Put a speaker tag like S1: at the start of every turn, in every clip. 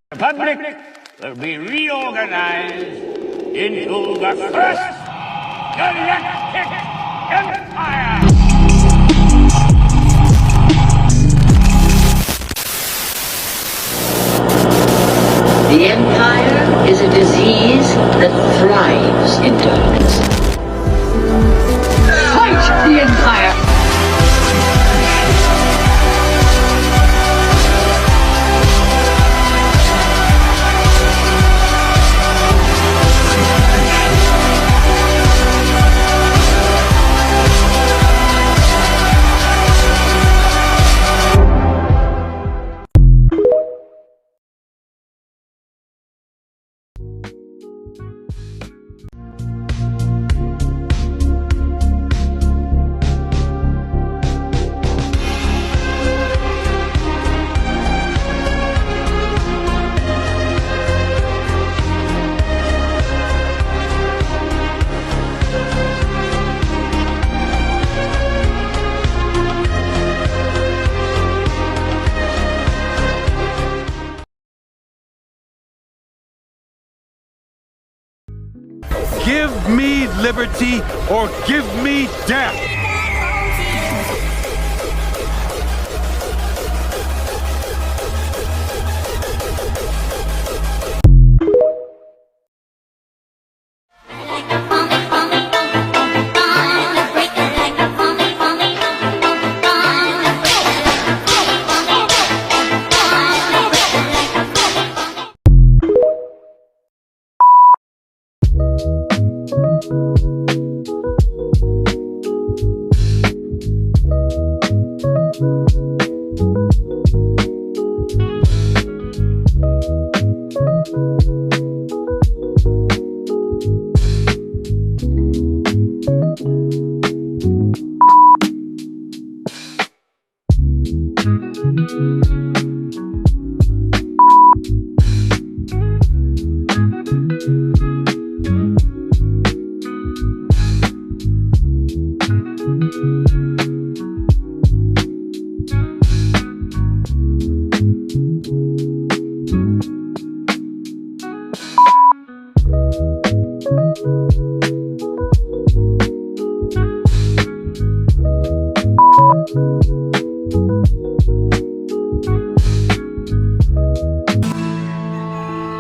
S1: The Republic will be reorganized into the first galactic empire.
S2: The Empire is a disease that thrives in darkness. Fight the Empire!
S3: Give me liberty or give me death!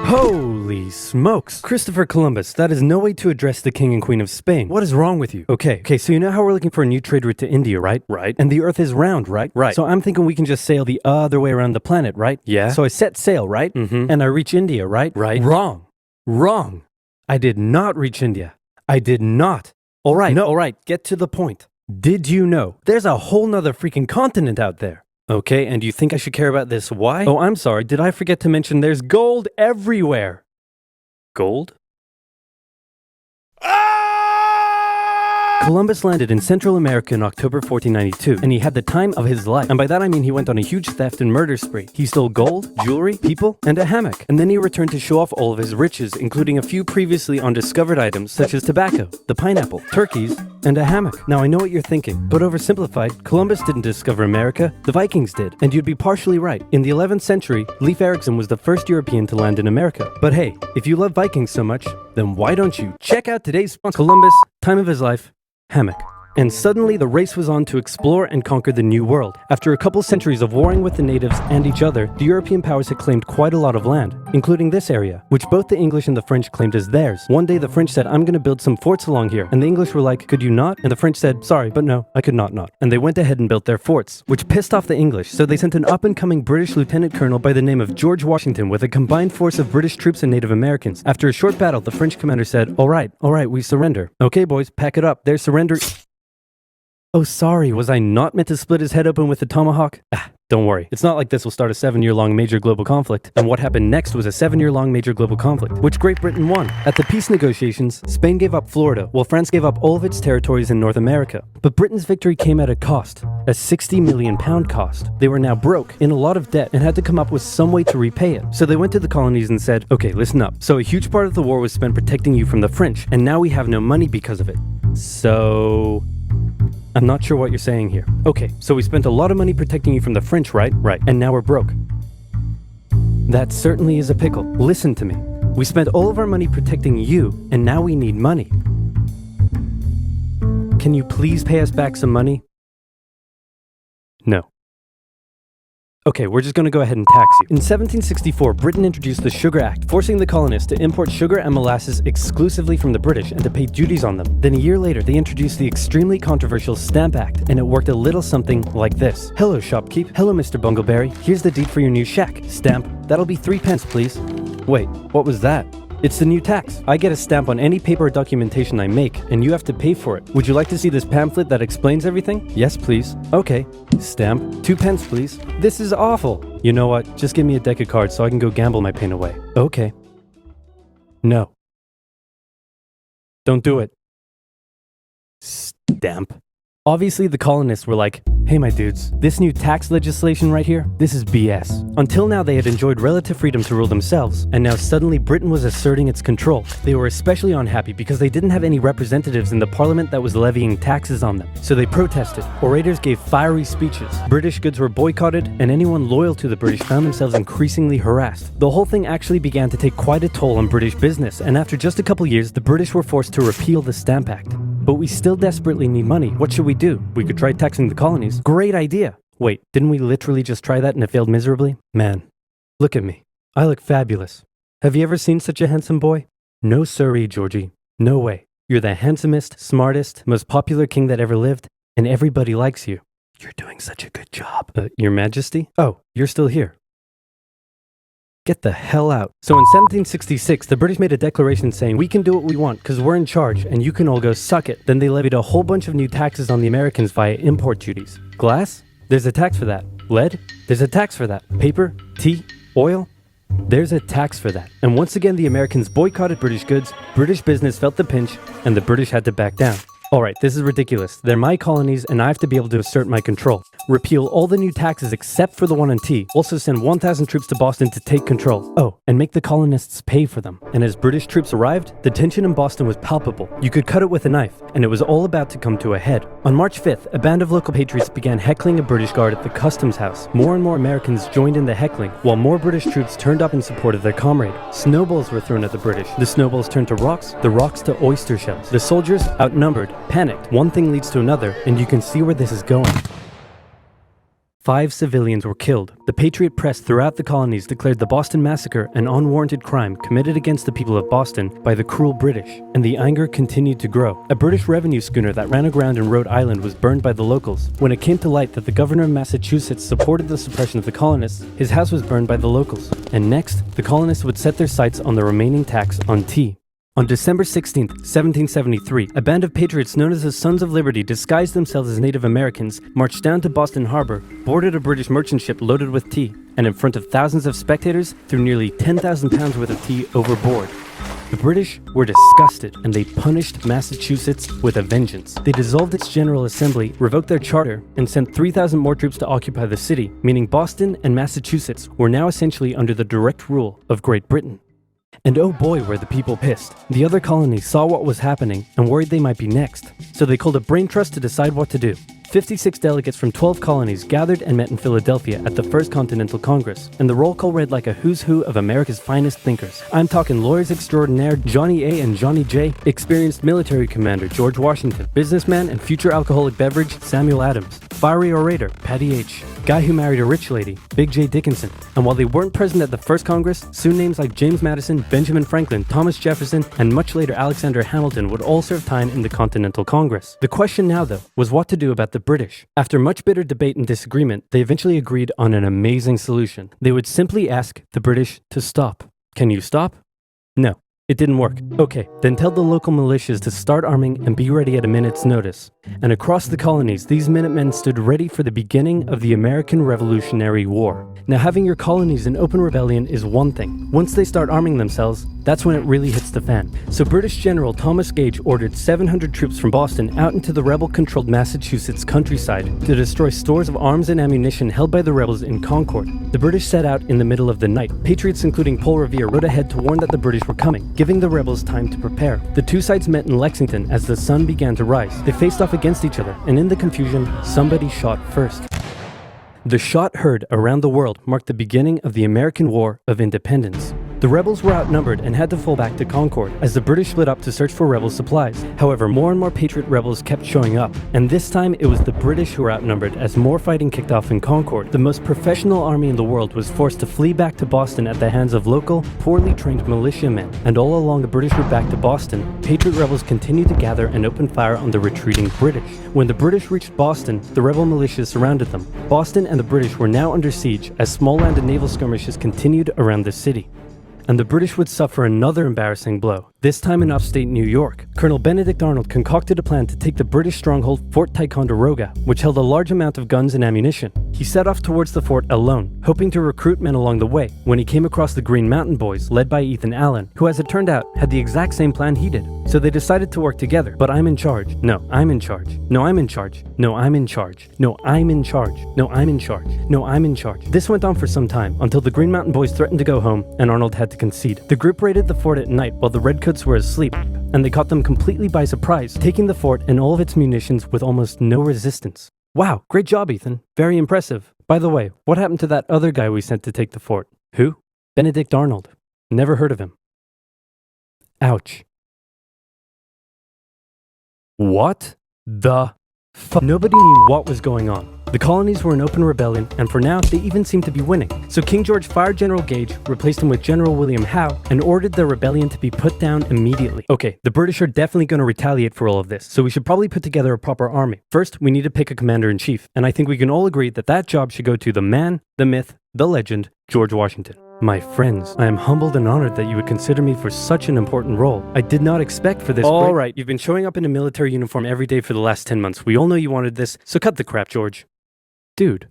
S4: Holy smokes. Christopher Columbus, that is no way to address the King and Queen of Spain. What is wrong with you? Okay, so you know how we're looking for a new trade route to India, right? Right. And the Earth is round, right? Right. So I'm thinking we can just sail the other way around the planet, right? Yeah. So I set sail, right? Mm-hmm. And I reach India, right? Right. Wrong. I did not reach India. I did not. All right, get to the point. Did you know there's a whole nother freaking continent out there? Okay, and you think I should care about this? Why? Oh, I'm sorry. Did I forget to mention there's gold everywhere? Gold? Columbus landed in Central America in October 1492, and he had the time of his life. And by that I mean he went on a huge theft and murder spree. He stole gold, jewelry, people, and a hammock. And then he returned to show off all of his riches, including a few previously undiscovered items such as tobacco, the pineapple, turkeys, and a hammock. Now I know what you're thinking, but oversimplified, Columbus didn't discover America, the Vikings did. And you'd be partially right. In the 11th century, Leif Erikson was the first European to land in America. But hey, if you love Vikings so much, then why don't you check out today's sponsor, Columbus, time of his life, hammock. And suddenly the race was on to explore and conquer the New World. After a couple centuries of warring with the natives and each other, the European powers had claimed quite a lot of land, including this area, which both the English and the French claimed as theirs. One day the French said, "I'm gonna build some forts along here." And the English were like, "Could you not?" And the French said, "Sorry, but no, I could not." And they went ahead and built their forts, which pissed off the English, so they sent an up-and-coming British lieutenant colonel by the name of George Washington with a combined force of British troops and Native Americans. After a short battle, the French commander said, all right, we surrender." "Okay, boys, pack it up. There's surrender." Oh, sorry, was I not meant to split his head open with a tomahawk? Don't worry, it's not like this will start a 7-year-long major global conflict. And what happened next was a 7-year-long major global conflict, which Great Britain won. At the peace negotiations, Spain gave up Florida, while France gave up all of its territories in North America. But Britain's victory came at a cost, a £60 million cost. They were now broke, in a lot of debt, and had to come up with some way to repay it. So they went to the colonies and said, okay, listen up. So a huge part of the war was spent protecting you from the French, and now we have no money because of it. So... I'm not sure what you're saying here. Okay, so we spent a lot of money protecting you from the French, right? Right. And now we're broke. That certainly is a pickle. Listen to me. We spent all of our money protecting you, and now we need money. Can you please pay us back some money? No. Okay, we're just gonna go ahead and tax you. In 1764, Britain introduced the Sugar Act, forcing the colonists to import sugar and molasses exclusively from the British and to pay duties on them. Then a year later, they introduced the extremely controversial Stamp Act, and it worked a little something like this. Hello, shopkeep. Hello, Mr. Bungleberry. Here's the deed for your new shack. Stamp. That'll be 3 pence, please. Wait, what was that? It's the new tax. I get a stamp on any paper or documentation I make, and you have to pay for it. Would you like to see this pamphlet that explains everything? Yes, please. Okay. Stamp. 2 pence, please. This is awful. You know what? Just give me a deck of cards so I can go gamble my pain away. Okay. No. Don't do it. Stamp. Obviously, the colonists were like, hey my dudes, this new tax legislation right here, this is BS. Until now they had enjoyed relative freedom to rule themselves, and now suddenly Britain was asserting its control. They were especially unhappy because they didn't have any representatives in the parliament that was levying taxes on them. So they protested. Orators gave fiery speeches. British goods were boycotted, and anyone loyal to the British found themselves increasingly harassed. The whole thing actually began to take quite a toll on British business, and after just a couple years, the British were forced to repeal the Stamp Act. But we still desperately need money. What should we do? We could try taxing the colonies. Great idea. Wait, didn't we literally just try that and it failed miserably? Man, look at me. I look fabulous. Have you ever seen such a handsome boy? No siree, Georgie. No way. You're the handsomest, smartest, most popular king that ever lived, and everybody likes you. You're doing such a good job. Your Majesty? Oh, you're still here. Get the hell out. So in 1766, the British made a declaration saying, we can do what we want because we're in charge and you can all go suck it. Then they levied a whole bunch of new taxes on the Americans via import duties. Glass? There's a tax for that. Lead? There's a tax for that. Paper? Tea? Oil? There's a tax for that. And once again, the Americans boycotted British goods, British business felt the pinch, and the British had to back down. Alright, this is ridiculous. They're my colonies and I have to be able to assert my control. Repeal all the new taxes except for the one on tea. Also send 1,000 troops to Boston to take control. Oh, and make the colonists pay for them. And as British troops arrived, the tension in Boston was palpable. You could cut it with a knife, and it was all about to come to a head. On March 5th, a band of local patriots began heckling a British guard at the customs house. More and more Americans joined in the heckling, while more British troops turned up in support of their comrade. Snowballs were thrown at the British. The snowballs turned to rocks, the rocks to oyster shells. The soldiers, outnumbered, panicked. One thing leads to another, and you can see where this is going. 5 civilians were killed. The Patriot press throughout the colonies declared the Boston Massacre an unwarranted crime committed against the people of Boston by the cruel British, and the anger continued to grow. A British revenue schooner that ran aground in Rhode Island was burned by the locals. When it came to light that the governor of Massachusetts supported the suppression of the colonists, his house was burned by the locals. And next, the colonists would set their sights on the remaining tax on tea. On December 16, 1773, a band of patriots known as the Sons of Liberty disguised themselves as Native Americans, marched down to Boston Harbor, boarded a British merchant ship loaded with tea, and in front of thousands of spectators, threw nearly 10,000 pounds worth of tea overboard. The British were disgusted and they punished Massachusetts with a vengeance. They dissolved its General Assembly, revoked their charter, and sent 3,000 more troops to occupy the city, meaning Boston and Massachusetts were now essentially under the direct rule of Great Britain. And oh boy were the people pissed. The other colonies saw what was happening and worried they might be next, so they called a brain trust to decide what to do. 56 delegates from 12 colonies gathered and met in Philadelphia at the First Continental Congress, and the roll call read like a who's who of America's finest thinkers. I'm talking lawyers extraordinaire Johnny A and Johnny J, experienced military commander George Washington, businessman and future alcoholic beverage Samuel Adams, fiery orator Patty H, guy who married a rich lady Big J Dickinson. And while they weren't present at the first Congress, soon names like James Madison, Benjamin Franklin, Thomas Jefferson, and much later Alexander Hamilton would all serve time in the Continental Congress. The question now, though, was what to do about the British. After much bitter debate and disagreement, they eventually agreed on an amazing solution. They would simply ask the British to stop. Can you stop? No. It didn't work. Okay, then tell the local militias to start arming and be ready at a minute's notice. And across the colonies, these Minutemen stood ready for the beginning of the American Revolutionary War. Now, having your colonies in open rebellion is one thing. Once they start arming themselves, that's when it really hits the fan. So British General Thomas Gage ordered 700 troops from Boston out into the rebel-controlled Massachusetts countryside to destroy stores of arms and ammunition held by the rebels in Concord. The British set out in the middle of the night. Patriots including Paul Revere rode ahead to warn that the British were coming, giving the rebels time to prepare. The two sides met in Lexington as the sun began to rise. They faced off against each other, and in the confusion, somebody shot first. The shot heard around the world marked the beginning of the American War of Independence. The rebels were outnumbered and had to fall back to Concord as the British split up to search for rebel supplies. However, more and more Patriot rebels kept showing up, and this time it was the British who were outnumbered as more fighting kicked off in Concord. The most professional army in the world was forced to flee back to Boston at the hands of local, poorly trained militiamen. And all along the British route back to Boston, Patriot rebels continued to gather and open fire on the retreating British. When the British reached Boston, the rebel militias surrounded them. Boston and the British were now under siege as small land and naval skirmishes continued around the city. And the British would suffer another embarrassing blow, this time in upstate New York. Colonel Benedict Arnold concocted a plan to take the British stronghold Fort Ticonderoga, which held a large amount of guns and ammunition. He set off towards the fort alone, hoping to recruit men along the way, when he came across the Green Mountain Boys, led by Ethan Allen, who as it turned out, had the exact same plan he did. So they decided to work together. But I'm in charge. No, I'm in charge. No, I'm in charge. No, I'm in charge. No, I'm in charge. No, I'm in charge. No, I'm in charge. This went on for some time, until the Green Mountain Boys threatened to go home, and Arnold had to concede. The group raided the fort at night while the Redcoats were asleep, and they caught them completely by surprise, taking the fort and all of its munitions with almost no resistance. Wow, great job, Ethan. Very impressive. By the way, what happened to that other guy we sent to take the fort? Who? Benedict Arnold. Never heard of him. Ouch. What the fuck? Nobody knew what was going on. The colonies were in open rebellion, and for now, they even seemed to be winning. So King George fired General Gage, replaced him with General William Howe, and ordered the rebellion to be put down immediately. Okay, the British are definitely going to retaliate for all of this, so we should probably put together a proper army. First, we need to pick a commander-in-chief, and I think we can all agree that that job should go to the man, the myth, the legend, George Washington. My friends, I am humbled and honored that you would consider me for such an important role. I did not expect for this. All right, you've been showing up in a military uniform every day for the last 10 months. We all know you wanted this, so cut the crap, George. Dude.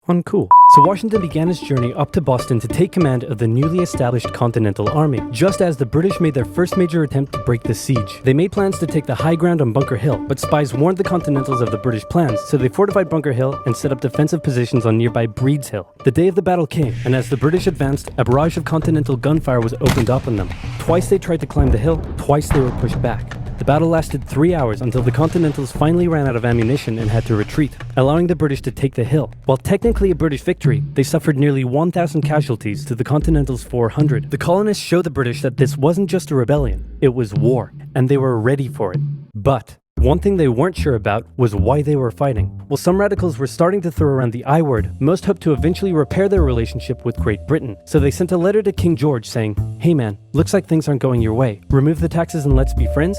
S4: Uncool. So Washington began his journey up to Boston to take command of the newly established Continental Army, just as the British made their first major attempt to break the siege. They made plans to take the high ground on Bunker Hill, but spies warned the Continentals of the British plans, so they fortified Bunker Hill and set up defensive positions on nearby Breed's Hill. The day of the battle came, and as the British advanced, a barrage of Continental gunfire was opened up on them. Twice they tried to climb the hill, twice they were pushed back. The battle lasted 3 hours until the Continentals finally ran out of ammunition and had to retreat, allowing the British to take the hill. While technically a British victory, they suffered nearly 1,000 casualties to the Continentals' 400. The colonists showed the British that this wasn't just a rebellion, it was war, and they were ready for it. But one thing they weren't sure about was why they were fighting. While some radicals were starting to throw around the I word, most hoped to eventually repair their relationship with Great Britain. So they sent a letter to King George saying, "Hey man, looks like things aren't going your way. Remove the taxes and let's be friends?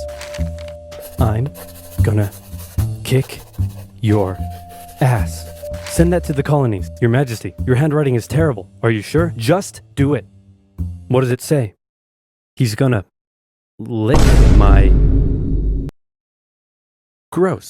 S4: I'm gonna kick your ass." Send that to the colonies. Your Majesty, your handwriting is terrible. Are you sure? Just do it. What does it say? He's gonna lick my... Gross.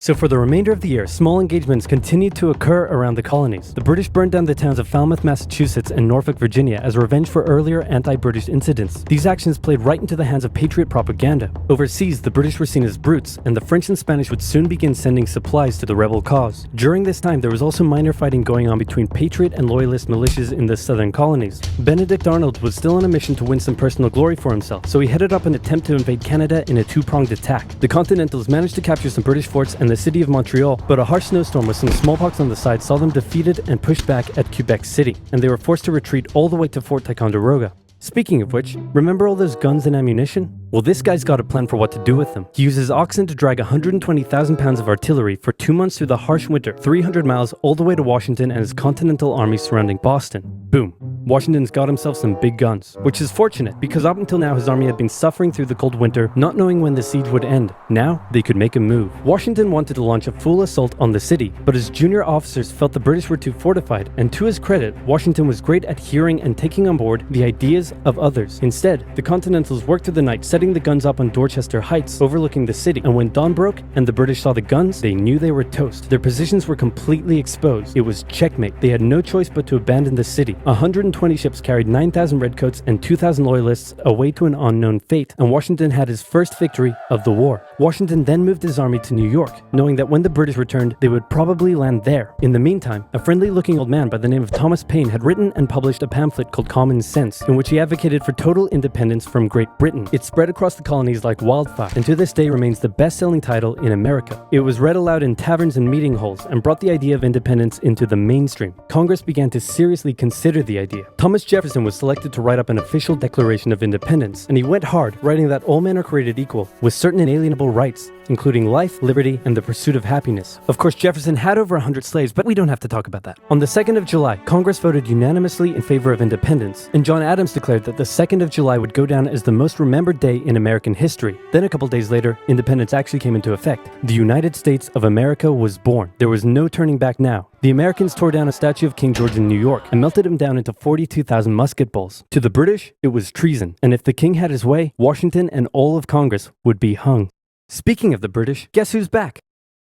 S4: So for the remainder of the year, small engagements continued to occur around the colonies. The British burned down the towns of Falmouth, Massachusetts and Norfolk, Virginia as revenge for earlier anti-British incidents. These actions played right into the hands of patriot propaganda. Overseas, the British were seen as brutes, and the French and Spanish would soon begin sending supplies to the rebel cause. During this time, there was also minor fighting going on between patriot and loyalist militias in the southern colonies. Benedict Arnold was still on a mission to win some personal glory for himself, so he headed up an attempt to invade Canada in a two-pronged attack. The Continentals managed to capture some British forts and the city of Montreal, but a harsh snowstorm with some smallpox on the side saw them defeated and pushed back at Quebec City, and they were forced to retreat all the way to Fort Ticonderoga. Speaking of which, remember all those guns and ammunition? Well, this guy's got a plan for what to do with them. He uses oxen to drag 120,000 pounds of artillery for 2 months through the harsh winter, 300 miles all the way to Washington and his Continental army surrounding Boston. Boom. Washington's got himself some big guns, which is fortunate because up until now his army had been suffering through the cold winter, not knowing when the siege would end. Now, they could make a move. Washington wanted to launch a full assault on the city, but his junior officers felt the British were too fortified, and to his credit, Washington was great at hearing and taking on board the ideas of others. Instead, the Continentals worked through the night setting the guns up on Dorchester Heights overlooking the city, and when dawn broke and the British saw the guns, they knew they were toast. Their positions were completely exposed. It was checkmate. They had no choice but to abandon the city. 120 ships carried 9,000 redcoats and 2,000 loyalists away to an unknown fate, and Washington had his first victory of the war. Washington then moved his army to New York, knowing that when the British returned, they would probably land there. In the meantime, a friendly-looking old man by the name of Thomas Paine had written and published a pamphlet called Common Sense, in which he advocated for total independence from Great Britain. It spread across the colonies like wildfire, and to this day remains the best-selling title in America. It was read aloud in taverns and meeting halls, and brought the idea of independence into the mainstream. Congress began to seriously consider the idea. Thomas Jefferson was selected to write up an official Declaration of Independence, and he went hard, writing that all men are created equal, with certain inalienable rights, including life, liberty, and the pursuit of happiness. Of course, Jefferson had over 100 slaves, but we don't have to talk about that. On the 2nd of July, Congress voted unanimously in favor of independence, and John Adams declared that the 2nd of July would go down as the most remembered day in American history. Then a couple days later, independence actually came into effect. The United States of America was born. There was no turning back now. The Americans tore down a statue of King George in New York and melted him down into 42,000 musket balls. To the British, it was treason, and if the king had his way, Washington and all of Congress would be hung. Speaking of the British, guess who's back?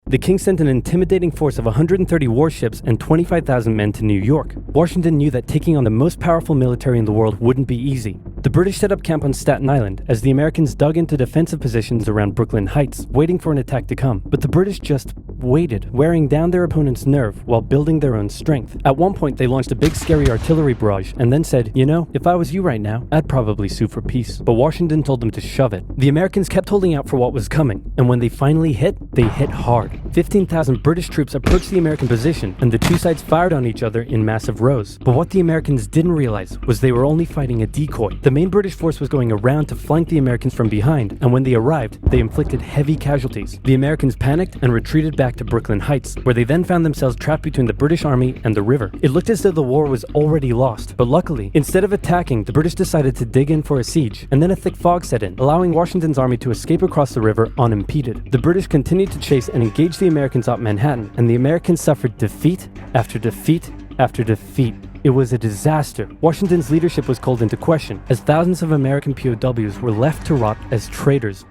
S4: The king sent an intimidating force of 130 warships and 25,000 men to New York. Washington knew that taking on the most powerful military in the world wouldn't be easy. The British set up camp on Staten Island as the Americans dug into defensive positions around Brooklyn Heights, waiting for an attack to come. But the British just waited, wearing down their opponent's nerve while building their own strength. At one point, they launched a big scary artillery barrage and then said, you know, if I was you right now, I'd probably sue for peace. But Washington told them to shove it. The Americans kept holding out for what was coming, and when they finally hit, they hit hard. 15,000 British troops approached the American position, and the two sides fired on each other in massive rows. But what the Americans didn't realize was they were only fighting a decoy. The main British force was going around to flank the Americans from behind, and when they arrived, they inflicted heavy casualties. The Americans panicked and retreated back to Brooklyn Heights, where they then found themselves trapped between the British army and the river. It looked as though the war was already lost, but luckily, instead of attacking, the British decided to dig in for a siege, and then a thick fog set in, allowing Washington's army to escape across the river unimpeded. The British continued to chase and engage the Americans up Manhattan, and the Americans suffered defeat after defeat after defeat. It was a disaster. Washington's leadership was called into question, as thousands of American POWs were left to rot as traitors.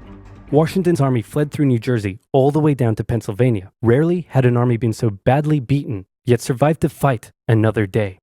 S4: Washington's army fled through New Jersey all the way down to Pennsylvania. Rarely had an army been so badly beaten, yet survived to fight another day.